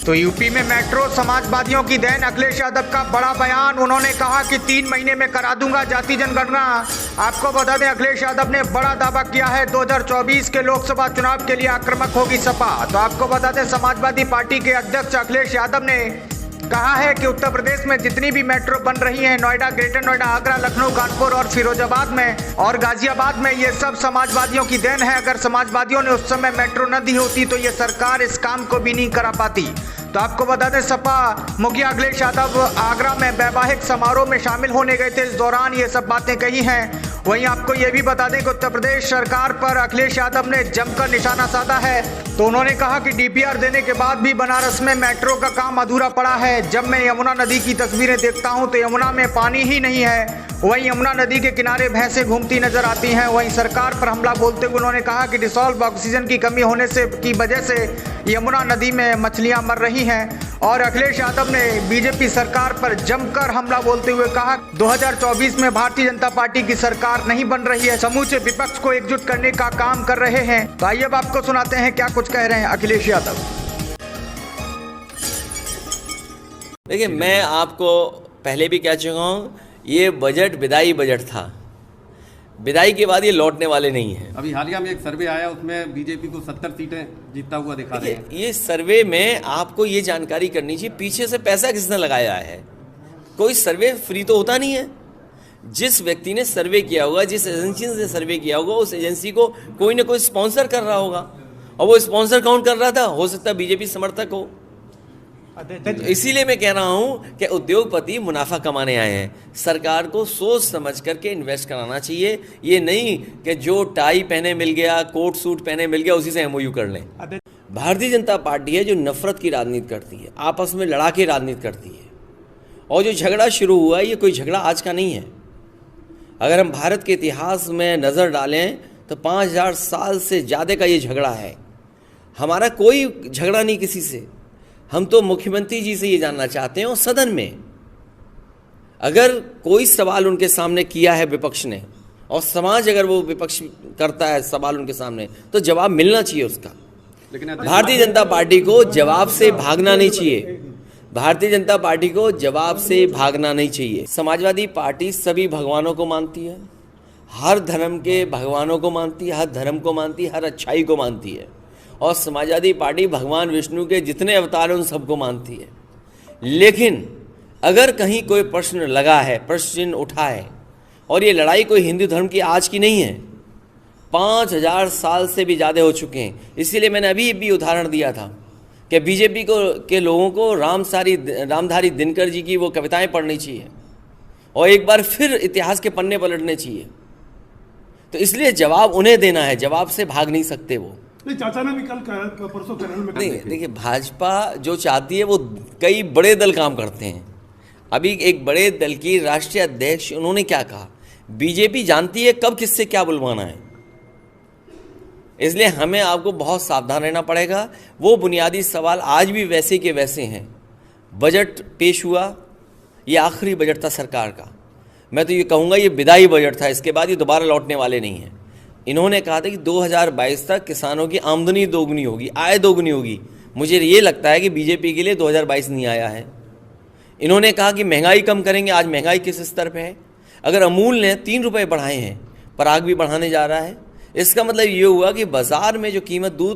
तो यूपी में मेट्रो समाजवादियों की देन। अखिलेश यादव का बड़ा बयान। उन्होंने कहा कि 3 महीने में करा दूंगा जाति जनगणना। आपको बता दें, अखिलेश यादव ने बड़ा दावा किया है 2024 के लोकसभा चुनाव के लिए आक्रामक होगी सपा। तो आपको बता दें, समाजवादी पार्टी के अध्यक्ष अखिलेश यादव ने कहा है कि उत्तर प्रदेश में जितनी भी मेट्रो बन रही हैं, नोएडा, ग्रेटर नोएडा, आगरा, लखनऊ, कानपुर और फिरोजाबाद में और गाजियाबाद में, ये सब समाजवादियों की देन है। अगर समाजवादियों ने उस समय मेट्रो न दी होती तो ये सरकार इस काम को भी नहीं करा पाती। तो आपको बता दें, सपा मुखिया अखिलेश यादव आगरा में वैवाहिक समारोह में शामिल होने गए थे, इस दौरान ये सब बातें कही हैं। वहीं आपको ये भी बता दें कि उत्तर प्रदेश सरकार पर अखिलेश यादव ने जमकर निशाना साधा है। तो उन्होंने कहा कि डीपीआर देने के बाद भी बनारस में मेट्रो का काम अधूरा पड़ा है। जब मैं यमुना नदी की तस्वीरें देखता हूं तो यमुना में पानी ही नहीं है। वहीं यमुना नदी के किनारे भैंसें घूमती नजर आती हैं। वहीं सरकार पर हमला बोलते हुए उन्होंने कहा कि डिसॉल्व ऑक्सीजन की कमी होने से की वजह से यमुना नदी में मछलियां मर रही हैं। और अखिलेश यादव ने बीजेपी सरकार पर जमकर हमला बोलते हुए कहा 2024 में भारतीय जनता पार्टी की सरकार नहीं बन रही है, समूचे विपक्ष को एकजुट करने का काम कर रहे हैं। तो आइए अब आपको सुनाते हैं क्या कुछ कह रहे हैं अखिलेश यादव। देखिए, मैं आपको पहले भी कह चुका हूँ, ये बजट विदाई बजट था। विदाई के बाद ये लौटने वाले नहीं हैं। अभी हालिया में एक सर्वे आया, उसमें बीजेपी को 70 सीटें जीतता हुआ दिखा रहे हैं। ये सर्वे में आपको ये जानकारी करनी चाहिए पीछे से पैसा किसने लगाया है। कोई सर्वे फ्री तो होता नहीं है। जिस व्यक्ति ने सर्वे किया होगा, जिस एजेंसी ने सर्वे किया होगा, उस एजेंसी को कोई ना कोई स्पॉन्सर कर रहा होगा, और वो स्पॉन्सर कौन कर रहा था? हो सकता है बीजेपी समर्थक हो। इसीलिए मैं कह रहा हूं कि उद्योगपति मुनाफा कमाने आए हैं। सरकार को सोच समझ करके इन्वेस्ट कराना चाहिए। ये नहीं कि जो टाई पहने मिल गया, कोट सूट पहने मिल गया, उसी से एमओयू कर लें। भारतीय जनता पार्टी है जो नफरत की राजनीति करती है, आपस में लड़ा के राजनीति करती है। और जो झगड़ा शुरू हुआ है, ये कोई झगड़ा आज का नहीं है। अगर हम भारत के इतिहास में नज़र डालें तो 5000 साल से ज़्यादा का ये झगड़ा है। हमारा कोई झगड़ा नहीं किसी से। हम तो मुख्यमंत्री जी से ये जानना चाहते हैं, और सदन में अगर कोई सवाल उनके सामने किया है विपक्ष ने, और समाज अगर वो विपक्ष करता है सवाल उनके सामने, तो जवाब मिलना चाहिए उसका। लेकिन भारतीय जनता पार्टी को जवाब से भागना नहीं चाहिए। भारतीय जनता पार्टी को जवाब से भागना नहीं चाहिए। समाजवादी पार्टी सभी भगवानों को मानती है, हर धर्म के भगवानों को मानती है, हर धर्म को मानती है, हर अच्छाई को मानती है। और समाजवादी पार्टी भगवान विष्णु के जितने अवतार हैं उन सबको मानती है। लेकिन अगर कहीं कोई प्रश्न लगा है, प्रश्न चिन्ह उठा है, और ये लड़ाई कोई हिंदू धर्म की आज की नहीं है, 5000 साल से भी ज़्यादा हो चुके हैं। इसीलिए मैंने अभी भी उदाहरण दिया था कि बीजेपी के लोगों को रामधारी दिनकर जी की वो कविताएं पढ़नी चाहिए, और एक बार फिर इतिहास के पन्ने पलटने चाहिए। तो इसलिए जवाब उन्हें देना है, जवाब से भाग नहीं सकते वो। चाचा ने भी कल परसों कैनल में नहीं, देखिए, भाजपा जो चाहती है वो कई बड़े दल काम करते हैं। अभी एक बड़े दल की राष्ट्रीय अध्यक्ष, उन्होंने क्या कहा, बीजेपी जानती है कब किससे क्या बुलवाना है। इसलिए हमें आपको बहुत सावधान रहना पड़ेगा। वो बुनियादी सवाल आज भी वैसे के वैसे हैं। बजट पेश हुआ, ये आखिरी बजट था सरकार का। मैं तो ये कहूँगा ये विदाई बजट था, इसके बाद ये दोबारा लौटने वाले नहीं हैं। इन्होंने कहा था कि 2022 तक किसानों की आमदनी दोगुनी होगी, आय दोगुनी होगी। मुझे ये लगता है कि बीजेपी के लिए 2022 नहीं आया है। इन्होंने कहा कि महंगाई कम करेंगे। आज महंगाई किस स्तर पे है? अगर अमूल ने 3 रुपये बढ़ाए हैं, पराग भी बढ़ाने जा रहा है, इसका मतलब ये हुआ कि बाज़ार में जो कीमत दूध